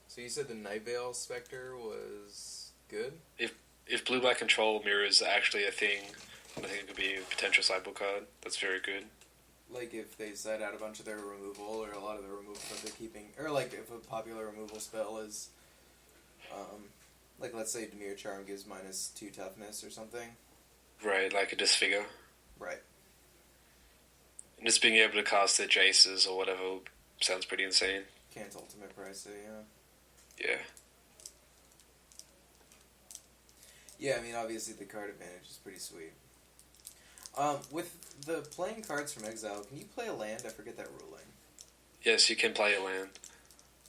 So you said the Night Vale Spectre was good? If blue black control mirrors are actually a thing, I think it could be a potential sideboard card. That's very good. Like if they set out a bunch of their removal, or a lot of the removal that they're keeping, or like if a popular removal spell is, like let's say Demir Charm gives -2 toughness or something. Right, like a disfigure. Right. And just being able to cast their Jaces or whatever sounds pretty insane. Can't ultimate price it, yeah. Yeah. Yeah, I mean obviously the card advantage is pretty sweet. With the playing cards from Exile, can you play a land? I forget that ruling. Yes, you can play a land.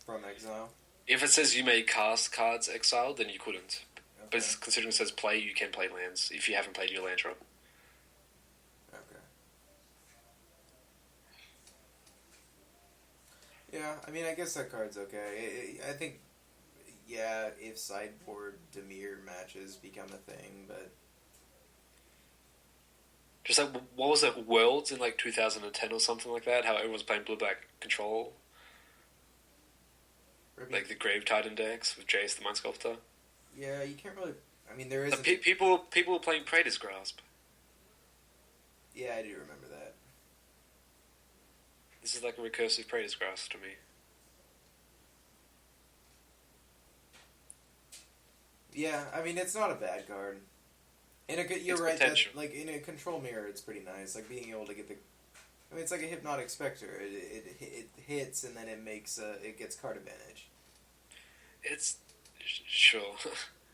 From Exile? If it says you may cast cards exiled, then you couldn't. Okay. But considering it says play, you can play lands if you haven't played your land drop. Okay. Yeah, I mean, I guess that card's okay. I think, yeah, if sideboard Demir matches become a thing, but... Just like, what was it, Worlds in like 2010 or something like that? How everyone was playing blue-black control? Like the Grave Titan decks with Jace the Mind Sculptor? Yeah, you can't really... I mean, there is... People were playing Praetor's Grasp. Yeah, I do remember that. This is like a recursive Praetor's Grasp to me. Yeah, I mean, it's not a bad card. You're right, that, like, in a control mirror, it's pretty nice. Like, being able to get the... I mean, it's like a Hypnotic Spectre. It hits, and then it gets card advantage. It's... Sure.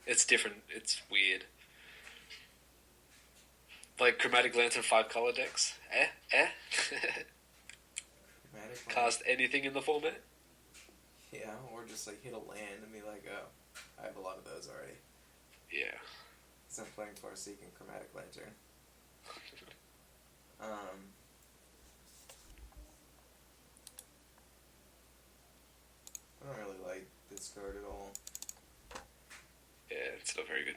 It's different. It's weird. Like Chromatic Lantern 5-color decks. Cast anything in the format? Yeah, or just, like, hit a land and be like, oh, I have a lot of those already. Yeah. Because I'm playing Farseek and Chromatic Lantern. I don't really like this card at all. Yeah, it's not very good.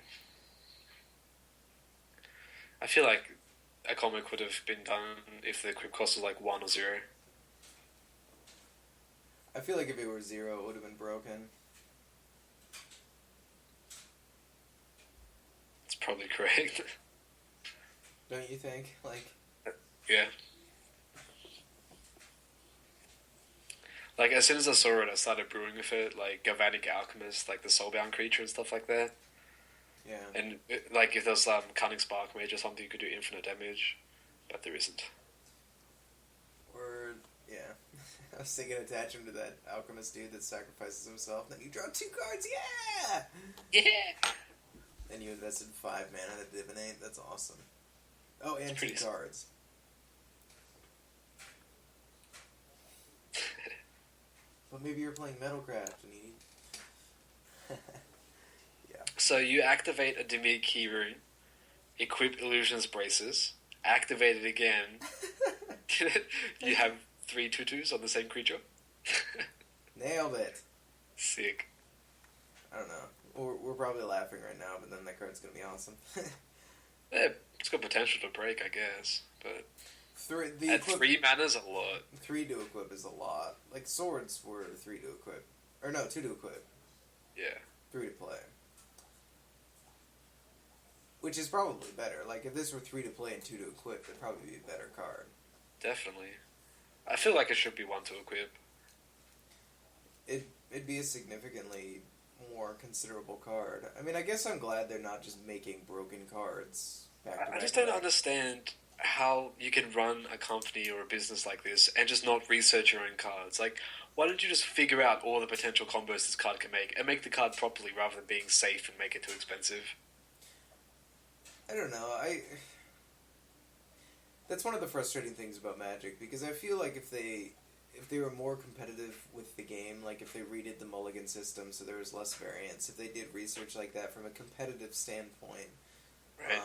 I feel like a comic would have been done if the equip cost was like 1 or 0. I feel like if it were 0, it would have been broken. It's probably correct. Don't you think? Like... Yeah. Like, as soon as I saw it, I started brewing with it, like Galvanic Alchemist, like the Soulbound creature and stuff like that. Yeah. And, like, if there's Cunning Spark Mage or something, you could do infinite damage, but there isn't. Or, yeah. I was thinking attach him to that Alchemist dude that sacrifices himself, and then you draw 2 cards, yeah! Yeah! Then you invested 5 mana to divinate, that's awesome. Oh, and 2 cards. But maybe you're playing Metalcraft and you need... Yeah. So you activate a Dimir Key Rune, equip Illusionist Braces, activate it again. You have 3 tutus on the same creature. Nailed it. Sick. I don't know. We're probably laughing right now, but then that card's gonna be awesome. Yeah, it's got potential to break, I guess, but... At 3 mana's a lot. 3 to equip is a lot. Like, swords were 3 to equip. Or no, 2 to equip. Yeah. 3 to play. Which is probably better. Like, if this were 3 to play and 2 to equip, it'd probably be a better card. Definitely. I feel like it should be 1 to equip. It'd be a significantly more considerable card. I mean, I guess I'm glad they're not just making broken cards back to back. I just don't understand how you can run a company or a business like this and just not research your own cards. Like, why don't you just figure out all the potential combos this card can make and make the card properly rather than being safe and make it too expensive? I don't know. That's one of the frustrating things about Magic, because I feel like if they were more competitive with the game, like if they redid the Mulligan system so there was less variance, if they did research like that from a competitive standpoint, right.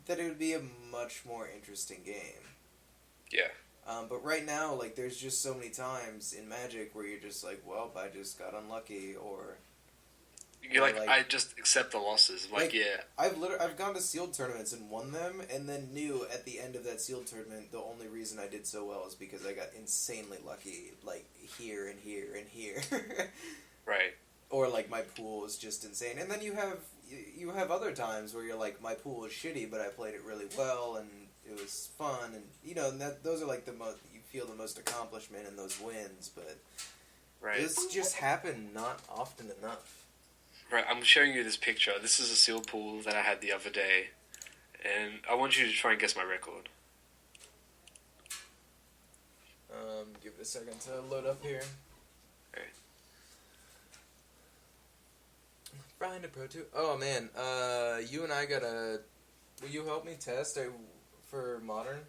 That it would be a much more interesting game. Yeah. But right now, like, there's just so many times in Magic where you're just like, well, I just got unlucky, or... You're like, I just accept the losses. Yeah. I've gone to sealed tournaments and won them, and then knew at the end of that sealed tournament the only reason I did so well is because I got insanely lucky, like here and here and here. Right. Or like my pool was just insane, and then you have other times where you're like, my pool was shitty, but I played it really well and it was fun, and and those are like the most you feel the most accomplishment in those wins, but this just happened not often enough. Right, I'm showing you this picture. This is a sealed pool that I had the other day, and I want you to try and guess my record. Give it a second to load up here. Okay. Find a Pro 2. Oh man, you and I gotta. Will you help me test for Modern?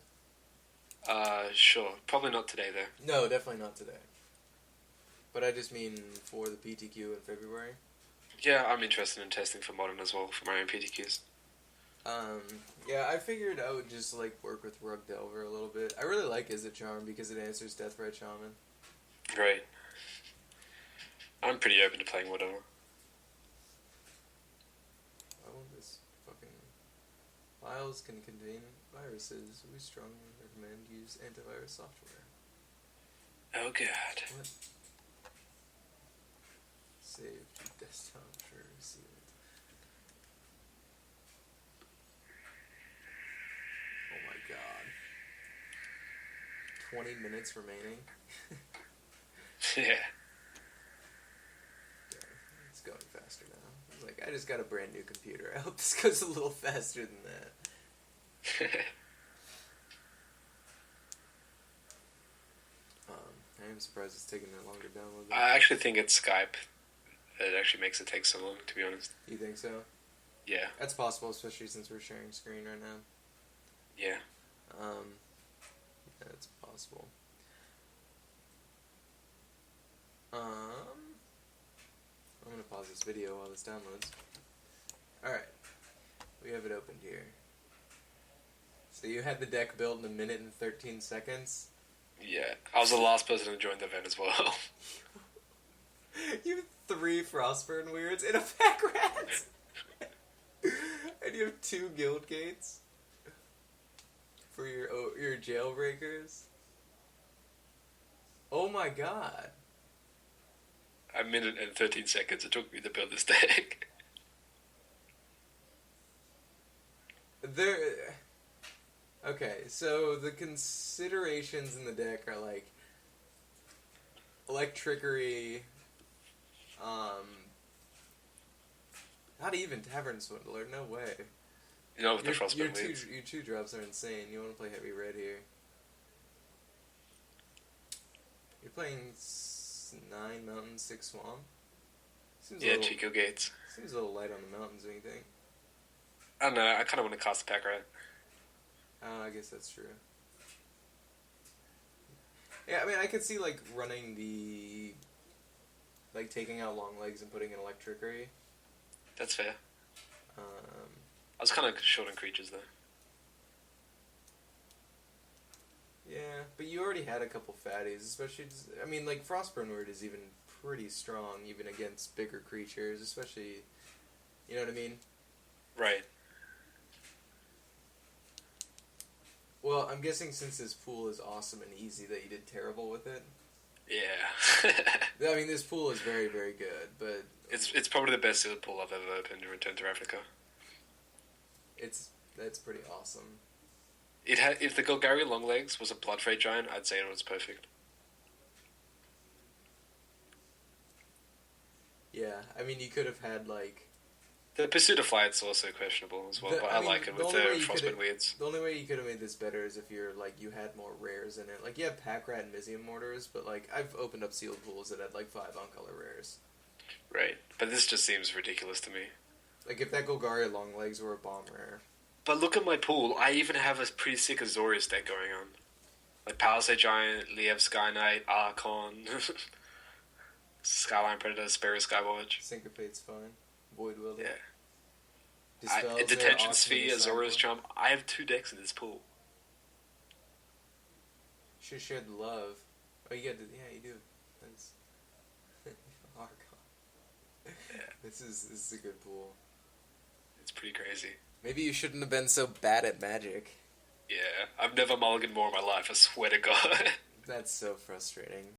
Sure. Probably not today though. No, definitely not today. But I just mean for the PTQ in February. Yeah, I'm interested in testing for Modern as well, for my own PTQs. Yeah, I figured I would just, work with Rug Delver a little bit. I really like Izzet Charm because it answers Deathbright Shaman. Right. I'm pretty open to playing whatever. Oh, this fucking... Files can contain viruses. We strongly recommend use antivirus software. Oh, God. What? Save to desktop, sure, see it. Oh my god. 20 minutes remaining. Yeah. It's going faster now. I just got a brand new computer. I hope this goes a little faster than that. I am surprised it's taking that long to download. I actually think it's Skype. It actually makes it take so long, to be honest. You think so? Yeah. That's possible, especially since we're sharing screen right now. Yeah. Yeah, it's possible. I'm gonna pause this video while this downloads. Alright. We have it opened here. So you had the deck built in 1 minute and 13 seconds? Yeah. I was the last person to join the event as well. You have 3 Frostburn Weirds and a Pack Rat! And you have 2 Guild Gates? For your Jailbreakers? Oh my god. 1 minute and 13 seconds it took me to build this deck. Okay, so the considerations in the deck are Electrickery, not even Tavern Swindler, no way. You know, with the Frostburn Weirds. Your 2 drops are insane. You want to play heavy red here. You're playing 9 mountains, 6 swamp. Chico Gates. Seems a little light on the mountains, don't you think? I don't know, I kind of want to cast the Pack Rat. I guess that's true. Yeah, I mean, I could see, running the... taking out Long Legs and putting in Electrickery. That's fair. I was kind of short on creatures, though. Yeah, but you already had a couple fatties, especially... I mean, Frostburn Weird is even pretty strong, even against bigger creatures, especially... You know what I mean? Right. Well, I'm guessing since this pool is awesome and easy that you did terrible with it. Yeah. I mean, this pool is very, very good, but... It's probably the best sealed pool I've ever opened in Return to Ravnica. That's pretty awesome. If the Golgari Longlegs was a Bloodfray Giant, I'd say it was perfect. Yeah, I mean, you could have had, The Pursuit of Flight's also questionable as well, but I like it with the Frostburn Weirds. The only way you could have made this better is if you're, you had more rares in it. You have Pack Rat and Mizium Mortars, but, I've opened up sealed pools that had, 5 on-color rares. Right, but this just seems ridiculous to me. If that Golgari Longlegs were a bomb rare. But look at my pool. I even have a pretty sick Azorius deck going on. Palisade Giant, Liev Sky Knight, Archon, Skyline Predator, Spirit Skywatch. Syncopate's fine. Void Will. Yeah. Detention Sphere, Azorius Charm. I have 2 decks in this pool. Should share the love. Oh, you do. That's Archon. This is a good pool. It's pretty crazy. Maybe you shouldn't have been so bad at Magic. Yeah, I've never mulliganed more in my life, I swear to God. That's so frustrating.